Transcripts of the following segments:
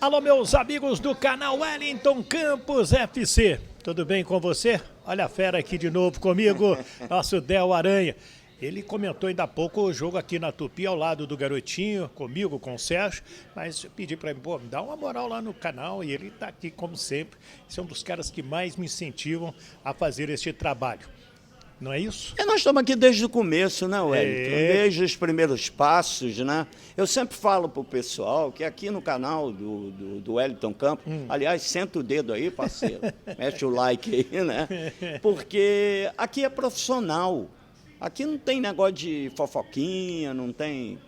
Alô, meus amigos do canal Wellington Campos FC. Tudo bem com você? Olha a fera aqui de novo comigo, nosso Del Aranha. Ele comentou ainda há pouco o jogo aqui na Tupi, ao lado do Garotinho, comigo, com o Sérgio, mas eu pedi para ele, pô, dá uma moral lá no canal, e ele está aqui como sempre. Esse é um dos caras que mais me incentivam a fazer este trabalho. Não é isso? Nós estamos aqui desde o começo, né, Wellington? Desde os primeiros passos, né? Eu sempre falo pro pessoal que aqui no canal do Wellington Campos, aliás, senta o dedo aí, parceiro, mete o like aí, né? Porque aqui é profissional. Aqui não tem negócio de fofoquinha, não tem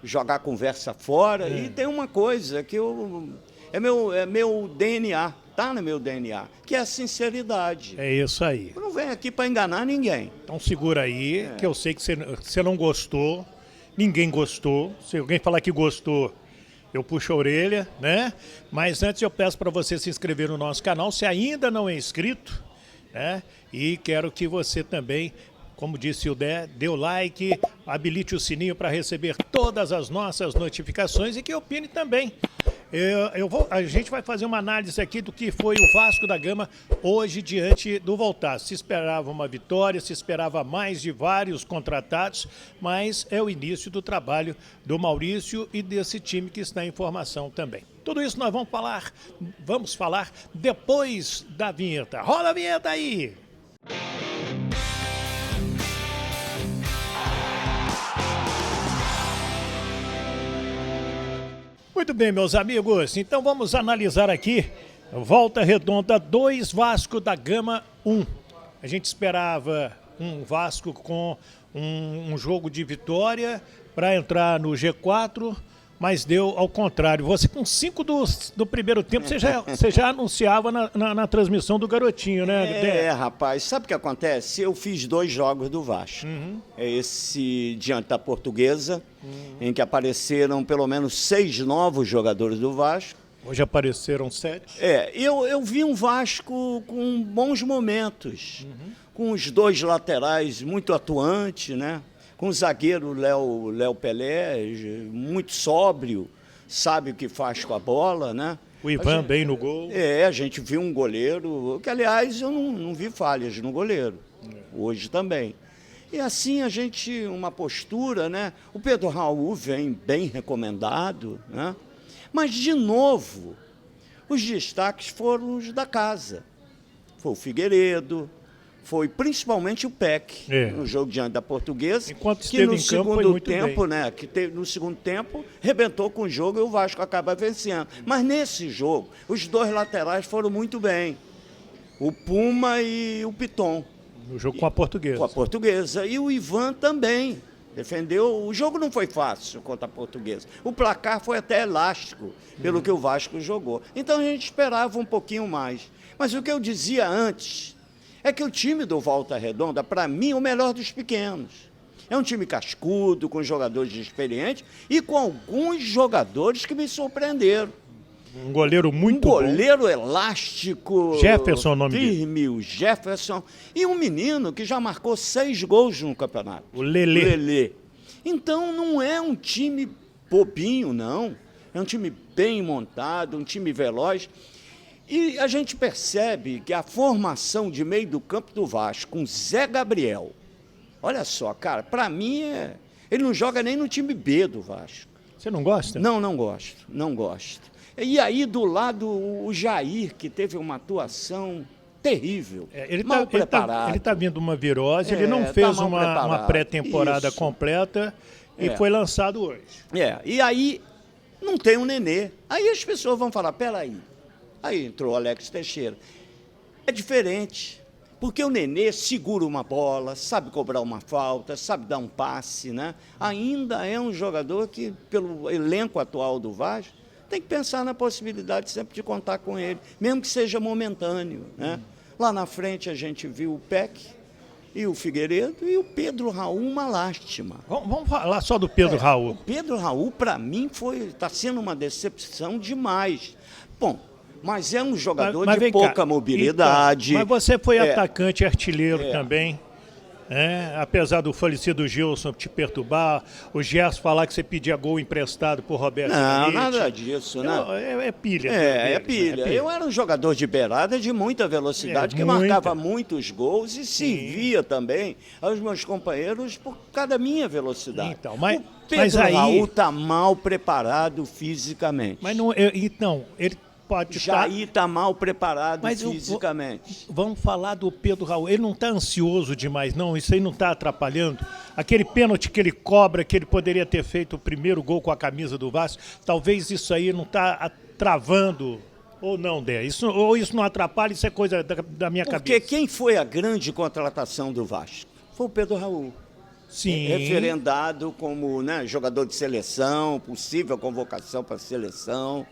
jogar conversa fora. E tem uma coisa que é meu DNA. Tá no meu DNA, que é a sinceridade. É isso aí. Eu não venho aqui para enganar ninguém. Então segura aí, que eu sei que você não gostou, ninguém gostou. Se alguém falar que gostou, eu puxo a orelha, né? Mas antes eu peço para você se inscrever no nosso canal, se ainda não é inscrito, né? E quero que você também, como disse o dê o like, habilite o sininho para receber todas as nossas notificações e que opine também. A gente vai fazer uma análise aqui do que foi o Vasco da Gama hoje diante do Voltaço. Se esperava uma vitória, se esperava mais de vários contratados, mas é o início do trabalho do Maurício e desse time que está em formação também. Tudo isso nós vamos falar depois da vinheta. Roda a vinheta aí! Muito bem, meus amigos, então vamos analisar aqui Volta Redonda 2, Vasco da Gama 1. A gente esperava um Vasco com um jogo de vitória para entrar no G4, mas deu ao contrário. Você com 5 do primeiro tempo, você já anunciava na transmissão do Garotinho, né? Rapaz, sabe o que acontece? Eu fiz 2 jogos do Vasco. É esse diante da Portuguesa, em que apareceram pelo menos 6 novos jogadores do Vasco. Hoje apareceram 7. Eu vi um Vasco com bons momentos, com os 2 laterais muito atuantes, né? Com o zagueiro Léo Pelé, muito sóbrio, sabe o que faz com a bola, né? O Ivan bem no gol. A gente viu um goleiro, que aliás eu não vi falhas no goleiro, hoje também. E assim uma postura, né? O Pedro Raul vem bem recomendado, né? Mas, de novo, os destaques foram os da casa. Foi o Figueiredo, foi principalmente o Peck, no jogo diante da Portuguesa, enquanto que no em campo, segundo tempo, né, no segundo tempo, rebentou com o jogo e o Vasco acaba vencendo. Mas nesse jogo, os 2 laterais foram muito bem, o Puma e o Piton. No jogo com a Portuguesa. Com a Portuguesa. E o Ivan também defendeu. O jogo não foi fácil contra a Portuguesa. O placar foi até elástico, pelo que o Vasco jogou. Então a gente esperava um pouquinho mais. Mas o que eu dizia antes é que o time do Volta Redonda, para mim, é o melhor dos pequenos. É um time cascudo, com jogadores experientes e com alguns jogadores que me surpreenderam. Um goleiro muito bom. Um goleiro elástico, Jefferson, o nome firme, o Jefferson. E um menino que já marcou 6 gols no campeonato. O Lelê. Então não é um time bobinho, não. É um time bem montado, um time veloz. E a gente percebe que a formação de meio do campo do Vasco, com Zé Gabriel, olha só, cara, para mim, ele não joga nem no time B do Vasco. Você não gosta? Não gosto. E aí, do lado, o Jair, que teve uma atuação terrível, mal preparado. Ele está vindo uma virose, ele não fez uma pré-temporada completa e foi lançado hoje. E aí, não tem um Nenê. Aí as pessoas vão falar, peraí. Aí entrou o Alex Teixeira. É diferente, porque o Nenê segura uma bola, sabe cobrar uma falta, sabe dar um passe, né? Ainda é um jogador que, pelo elenco atual do Vasco, tem que pensar na possibilidade sempre de contar com ele, mesmo que seja momentâneo, né? Lá na frente a gente viu o Peck e o Figueiredo e o Pedro Raul, uma lástima. Vamos falar só do Pedro Raul. O Pedro Raul, para mim, está sendo uma decepção demais. Bom, mas é um jogador de pouca mobilidade. Então, mas você foi atacante e artilheiro também. Apesar do falecido Gilson te perturbar, o Gerson falar que você pedia gol emprestado por Roberto Não, Dinamite. nada disso, né? É pilha. É pilha. Eu era um jogador de beirada de muita velocidade, que marcava muitos gols e servia também aos meus companheiros por causa da minha velocidade. Então, o Pedro Raul está mal preparado fisicamente. Mas não, então, ele pode Jair está mal preparado fisicamente. Vamos falar do Pedro Raul. Ele não está ansioso demais, não? Isso aí não está atrapalhando? Aquele pênalti que ele cobra, que ele poderia ter feito o primeiro gol com a camisa do Vasco, talvez isso aí não está travando, ou não, Dé? Isso não atrapalha, isso é coisa da minha cabeça. Porque quem foi a grande contratação do Vasco? Foi o Pedro Raul. Sim. Referendado como, né, jogador de seleção, possível convocação para a seleção.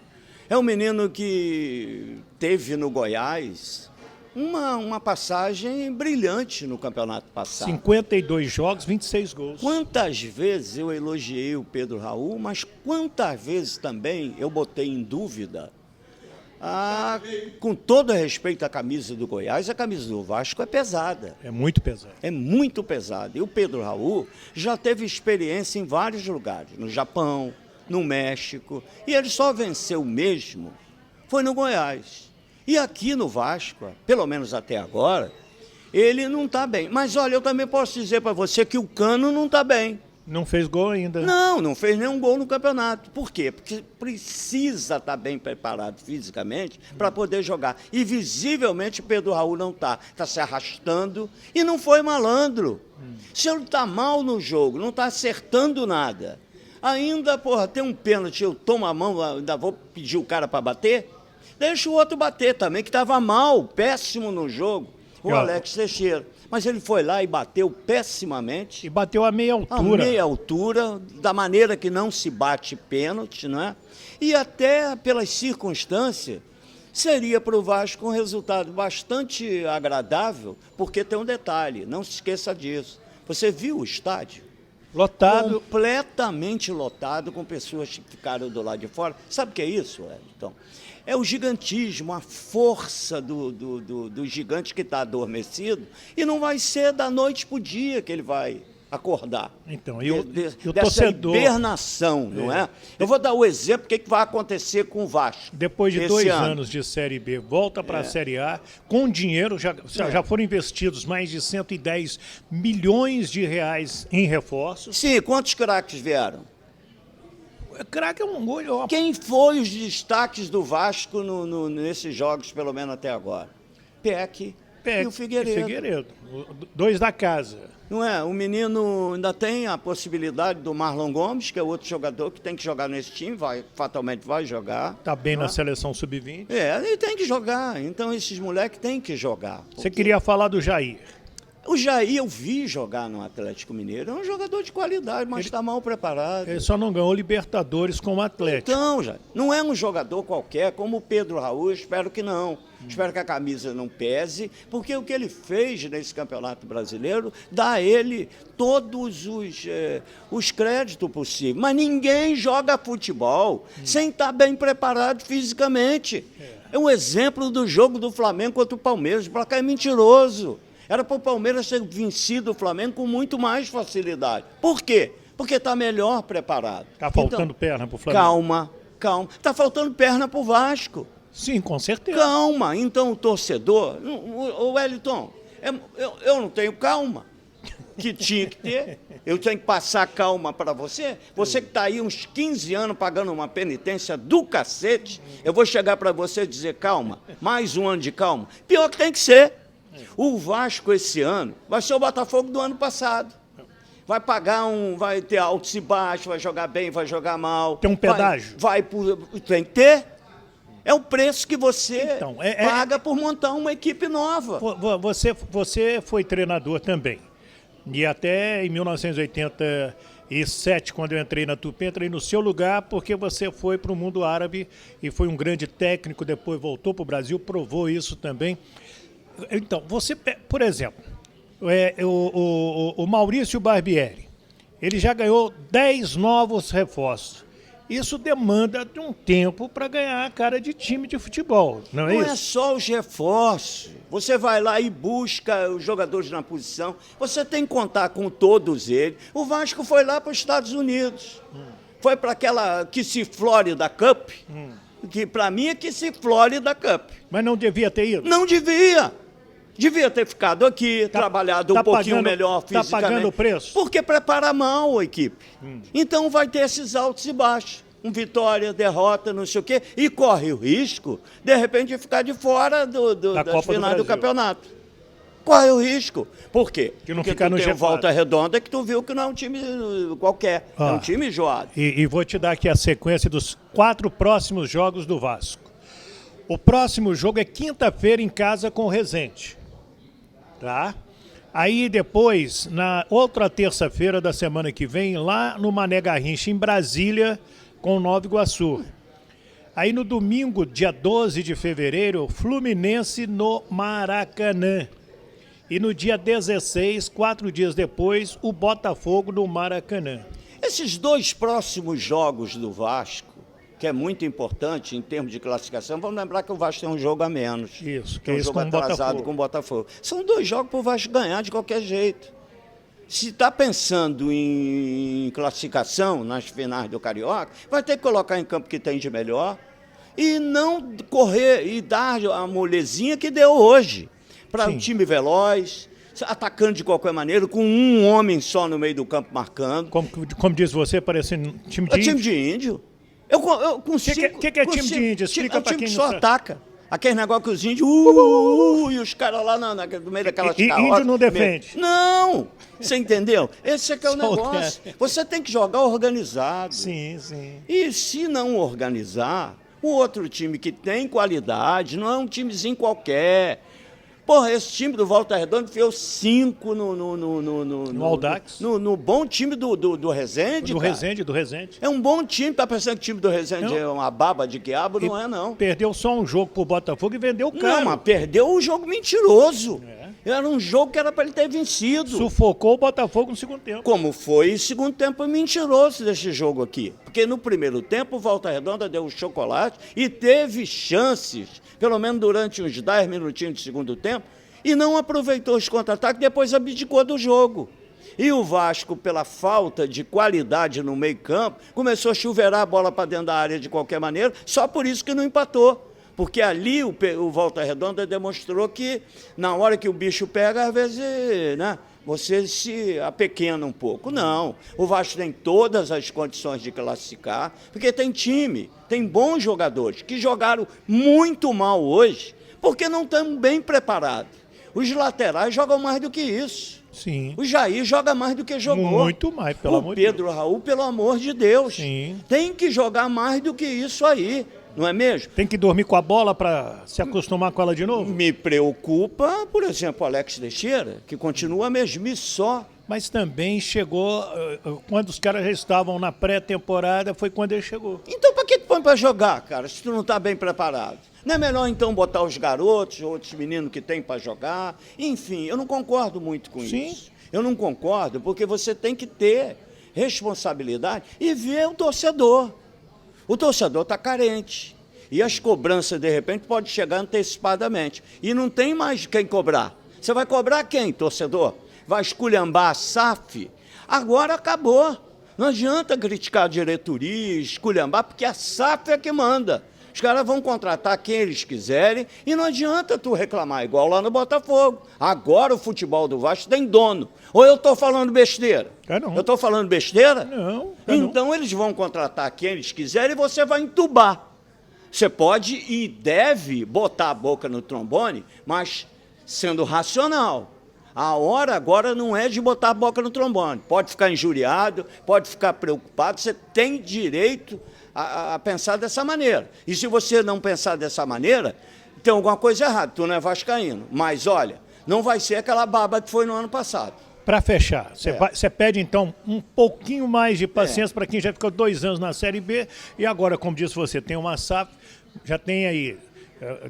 É um menino que teve no Goiás uma passagem brilhante no campeonato passado. 52 jogos, 26 gols. Quantas vezes eu elogiei o Pedro Raul, mas quantas vezes também eu botei em dúvida, com todo respeito à camisa do Goiás, a camisa do Vasco é pesada. É muito pesada. É muito pesada. E o Pedro Raul já teve experiência em vários lugares, no Japão, no México, e ele só venceu mesmo foi no Goiás. E aqui no Vasco, pelo menos até agora, ele não está bem. Mas olha, eu também posso dizer para você que o Cano não está bem. Não fez gol ainda. Não fez nenhum gol no campeonato. Por quê? Porque precisa estar bem preparado fisicamente para poder jogar. E visivelmente Pedro Raul não está. Está se arrastando e não foi malandro. Se ele está mal no jogo, não está acertando nada, ainda, tem um pênalti, eu tomo a mão, ainda vou pedir o cara para bater, deixa o outro bater também, que estava mal, péssimo no jogo, o Alex Teixeira. Mas ele foi lá e bateu pessimamente. E bateu a meia altura. A meia altura, da maneira que não se bate pênalti, não é? E até pelas circunstâncias, seria para o Vasco um resultado bastante agradável, porque tem um detalhe, não se esqueça disso. Você viu o estádio? Lotado. Completamente lotado, com pessoas que ficaram do lado de fora. Sabe o que é isso, Wellington? É o gigantismo, a força do gigante que está adormecido, e não vai ser da noite para o dia que ele vai acordar. Então, dessa torcedor... hibernação, não é? Eu vou dar o exemplo do que vai acontecer com o Vasco. Depois de 2 anos de Série B, volta para a Série A, com dinheiro, já foram investidos mais de 110 milhões de reais em reforços. Sim, quantos craques vieram? Craque é um olho. Quem foi os destaques do Vasco nesses jogos, pelo menos até agora? Peck e o Figueiredo. 2 da casa. Não é? O menino ainda tem a possibilidade do Marlon Gomes, que é outro jogador que tem que jogar nesse time, fatalmente vai jogar. Está bem na seleção sub-20. Ele tem que jogar. Então esses moleques têm que jogar. Você queria falar do Jair? O Jair eu vi jogar no Atlético Mineiro, é um jogador de qualidade, mas está mal preparado. Ele só não ganhou Libertadores com o Atlético. Então, já não é um jogador qualquer, como o Pedro Raul, eu espero que não. Espero que a camisa não pese, porque o que ele fez nesse Campeonato Brasileiro dá a ele todos os créditos possíveis. Mas ninguém joga futebol sem estar bem preparado fisicamente. É um exemplo do jogo do Flamengo contra o Palmeiras. O placar é mentiroso. Era para o Palmeiras ter vencido o Flamengo com muito mais facilidade. Por quê? Porque está melhor preparado. Está faltando perna para o Flamengo. Calma. Está faltando perna para o Vasco. Sim, com certeza. Calma. Então o torcedor... O Wellington, eu não tenho calma. Que tinha que ter. Eu tenho que passar calma para você. Você que está aí uns 15 anos pagando uma penitência do cacete, eu vou chegar para você e dizer calma. Mais um ano de calma. Pior que tem que ser. O Vasco esse ano vai ser o Botafogo do ano passado. Vai vai ter altos e baixos, vai jogar bem, vai jogar mal. Tem um pedágio? Tem que ter. É o preço que você paga por montar uma equipe nova. Você foi treinador também. E até em 1987, quando eu entrei na Tupi, entrei no seu lugar porque você foi para o mundo árabe e foi um grande técnico, depois voltou para o Brasil, provou isso também. Então, você, por exemplo, o Maurício Barbieri, ele já ganhou 10 novos reforços. Isso demanda de um tempo para ganhar a cara de time de futebol, não é Não isso? é só os reforços. Você vai lá e busca os jogadores na posição. Você tem que contar com todos eles. O Vasco foi lá para os Estados Unidos. Foi para aquela Kiss Florida Cup, que para mim é Kiss Florida Cup. Mas não devia ter ido? Não devia. Devia ter ficado aqui, trabalhado um pouquinho pagando, melhor fisicamente. Tá pagando o preço? Porque prepara mal a equipe. Então vai ter esses altos e baixos. Vitória, derrota, não sei o quê. E corre o risco, de repente, de ficar de fora das finais do campeonato. Corre o risco. Por quê? Que não Porque ficar tu no tem G4. Volta Redonda que tu viu que não é um time qualquer. É um time enjoado. E vou te dar aqui a sequência dos 4 próximos jogos do Vasco. O próximo jogo é quinta-feira em casa com o Resende. Tá? Aí depois, na outra terça-feira da semana que vem, lá no Mané Garrincha, em Brasília, com o Nova Iguaçu. Aí no domingo, dia 12 de fevereiro, Fluminense no Maracanã. E no dia 16, 4 dias depois, o Botafogo no Maracanã. Esses 2 próximos jogos do Vasco, que é muito importante em termos de classificação, vamos lembrar que o Vasco tem um jogo a menos. Isso, que é um jogo atrasado com o Botafogo. São 2 jogos para o Vasco ganhar de qualquer jeito. Se está pensando em classificação nas finais do Carioca, vai ter que colocar em campo o que tem de melhor e não correr e dar a molezinha que deu hoje para um time veloz, atacando de qualquer maneira, com um homem só no meio do campo marcando. Como diz você, parece um time de índio. É time de índio. Eu consigo. O que é time de índio? Explica para quem não sabe. É um time que não só sabe. ataca. Aquele negócio que os índios, e os caras lá no meio daquelas carroças. Índio não defende. Não! Você entendeu? Esse é que é o Só negócio. Você tem que jogar organizado. Sim, sim. E se não organizar, o outro time que tem qualidade, não é um timezinho qualquer. Porra, esse time do Volta Redonda enfiou 5 No Audax. no bom time do Resende, Do cara. Resende. É um bom time, tá pensando que o time do Resende Não. é uma baba de quiabo? Não é, não. Perdeu só um jogo pro Botafogo e vendeu caro. Não, mas perdeu um jogo mentiroso. É. Era um jogo que era para ele ter vencido. Sufocou o Botafogo no segundo tempo. Como foi o segundo tempo mentiroso desse jogo aqui. Porque no primeiro tempo o Volta Redonda deu o chocolate e teve chances, pelo menos durante uns 10 minutinhos de segundo tempo, e não aproveitou os contra-ataques, depois abdicou do jogo. E o Vasco, pela falta de qualidade no meio-campo, começou a chuveirar a bola para dentro da área de qualquer maneira, só por isso que não empatou. Porque ali o Volta Redonda demonstrou que, na hora que o bicho pega, às vezes, né, você se apequena um pouco. Não, o Vasco tem todas as condições de classificar, porque tem time, tem bons jogadores, que jogaram muito mal hoje, porque não estão bem preparados. Os laterais jogam mais do que isso. Sim. O Jair joga mais do que jogou. Muito mais, pelo amor de Deus. O Pedro Raul, pelo amor de Deus. Sim. Tem que jogar mais do que isso aí, não é mesmo? Tem que dormir com a bola para se acostumar com ela de novo? Me preocupa, por exemplo, o Alex Teixeira, que continua a mesmice só. Mas também chegou, quando os caras já estavam na pré-temporada, foi quando ele chegou. Então, para que tu põe para jogar, cara, se tu não está bem preparado? Não é melhor, então, botar os garotos, outros meninos que tem para jogar? Enfim, eu não concordo muito com isso. Eu não concordo, porque você tem que ter responsabilidade e ver o torcedor. O torcedor está carente. E as cobranças, de repente, podem chegar antecipadamente. E não tem mais quem cobrar. Você vai cobrar quem, torcedor? Vai esculhambar a SAF? Agora acabou. Não adianta criticar a diretoria, esculhambar, porque a SAF é que manda. Os caras vão contratar quem eles quiserem e não adianta tu reclamar, igual lá no Botafogo. Agora o futebol do Vasco tem dono. Ou eu estou falando besteira? Não. Eu estou falando besteira? Não. Então eles vão contratar quem eles quiserem e você vai entubar. Você pode e deve botar a boca no trombone, mas sendo racional. A hora agora não é de botar a boca no trombone. Pode ficar injuriado, pode ficar preocupado, você tem direito a pensar dessa maneira. E se você não pensar dessa maneira, tem alguma coisa errada, tu não é vascaíno. Mas, olha, não vai ser aquela baba que foi no ano passado. Para fechar, você pede, então, um pouquinho mais de paciência para quem já ficou 2 anos na Série B e agora, como disse você, tem uma SAF, já tem aí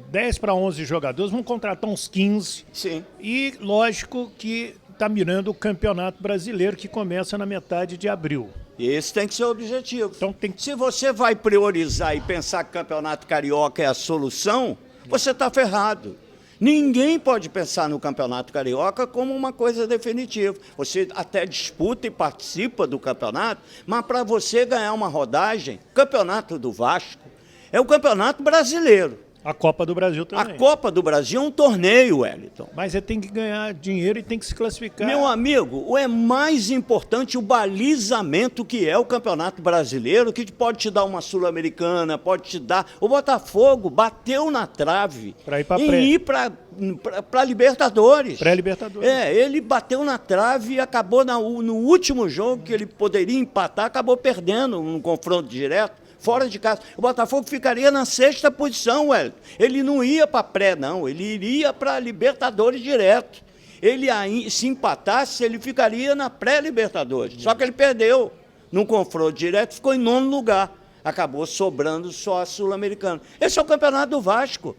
10 para 11 jogadores, vão contratar uns 15. Sim. E, lógico, que está mirando o Campeonato Brasileiro, que começa na metade de abril. Esse tem que ser o objetivo. Então, Se você vai priorizar e pensar que o Campeonato Carioca é a solução, você está ferrado. Ninguém pode pensar no Campeonato Carioca como uma coisa definitiva. Você até disputa e participa do campeonato, mas para você ganhar uma rodagem, o Campeonato do Vasco é o Campeonato Brasileiro. A Copa do Brasil também. A Copa do Brasil é um torneio, Wellington. Mas você tem que ganhar dinheiro e tem que se classificar. Meu amigo, é mais importante o balizamento que é o Campeonato Brasileiro, que pode te dar uma Sul-Americana, pode te dar... O Botafogo bateu na trave Pra ir pra em ir para Libertadores. Pré-Libertadores. Ele bateu na trave e acabou no último jogo que ele poderia empatar, acabou perdendo num confronto direto. Fora de casa. O Botafogo ficaria na 6ª posição, Wellington. Ele não ia para pré, não. Ele iria para Libertadores direto. Ele, se empatasse, ele ficaria na pré-Libertadores. Só que ele perdeu num confronto direto, ficou em 9º lugar. Acabou sobrando só a Sul-Americana. Esse é o campeonato do Vasco.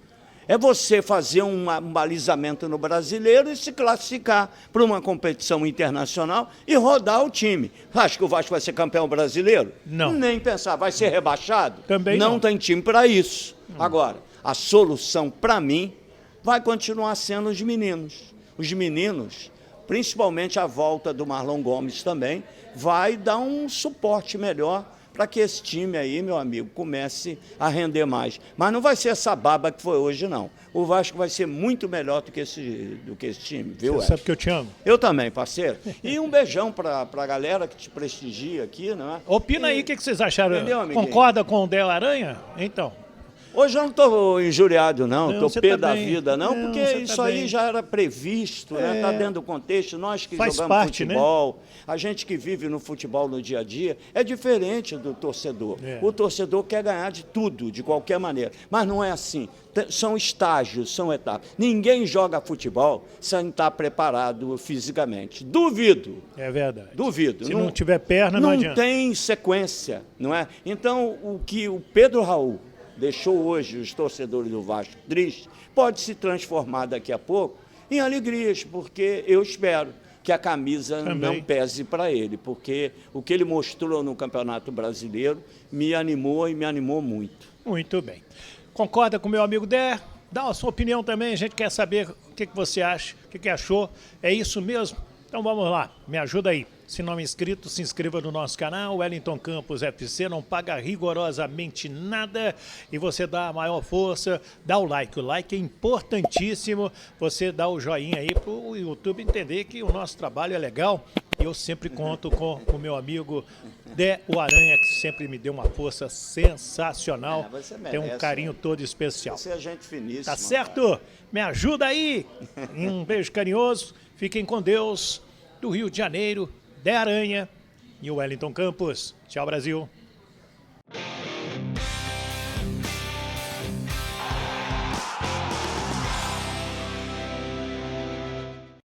É você fazer um balizamento no Brasileiro e se classificar para uma competição internacional e rodar o time. Acha que o Vasco vai ser campeão brasileiro? Não. Nem pensar. Vai ser rebaixado? Também não. Não tem time para isso. Agora, a solução, para mim, vai continuar sendo os meninos. Os meninos, principalmente a volta do Marlon Gomes também, vai dar um suporte melhor para que esse time aí, meu amigo, comece a render mais. Mas não vai ser essa baba que foi hoje, não. O Vasco vai ser muito melhor do que esse time, viu, Você sabe que eu te amo. Eu também, parceiro. E um beijão para a galera que te prestigia aqui, não é? Opina aí o que vocês acharam. Entendeu, amiguinho? Concorda com o Del Aranha? Então. Hoje eu não estou injuriado, não, estou você pé tá da bem. vida, não, Não, porque você isso tá aí bem. já era previsto, né? Está dentro do contexto. Nós que Faz jogamos parte, futebol, a gente que vive no futebol no dia a dia, é diferente do torcedor. É. O torcedor quer ganhar de tudo, de qualquer maneira. Mas não é assim. São estágios, são etapas. Ninguém joga futebol sem estar preparado fisicamente. Duvido. É verdade. Duvido. Se não tiver perna, não adianta. Não tem sequência, não é? Então, o que o Pedro Raul deixou hoje os torcedores do Vasco tristes, pode se transformar daqui a pouco em alegrias, porque eu espero que a camisa Também não pese para ele, porque o que ele mostrou no Campeonato Brasileiro me animou e me animou muito. Muito bem. Concorda com o meu amigo Dé? Dá a sua opinião também, a gente quer saber o que você acha, o que achou. É isso mesmo? Então vamos lá, me ajuda aí. Se não é inscrito, se inscreva no nosso canal. Wellington Campos FC não paga rigorosamente nada e você dá a maior força, dá o like. O like é importantíssimo. Você dá o joinha aí para o YouTube entender que o nosso trabalho é legal. Eu sempre conto com o meu amigo Dé o Aranha, que sempre me deu uma força sensacional. Você merece, tem um carinho todo especial. Você é gente finíssima. Tá certo? Cara. Me ajuda aí. Um beijo carinhoso. Fiquem com Deus. Do Rio de Janeiro, Dé Aranha e o Wellington Campos. Tchau, Brasil.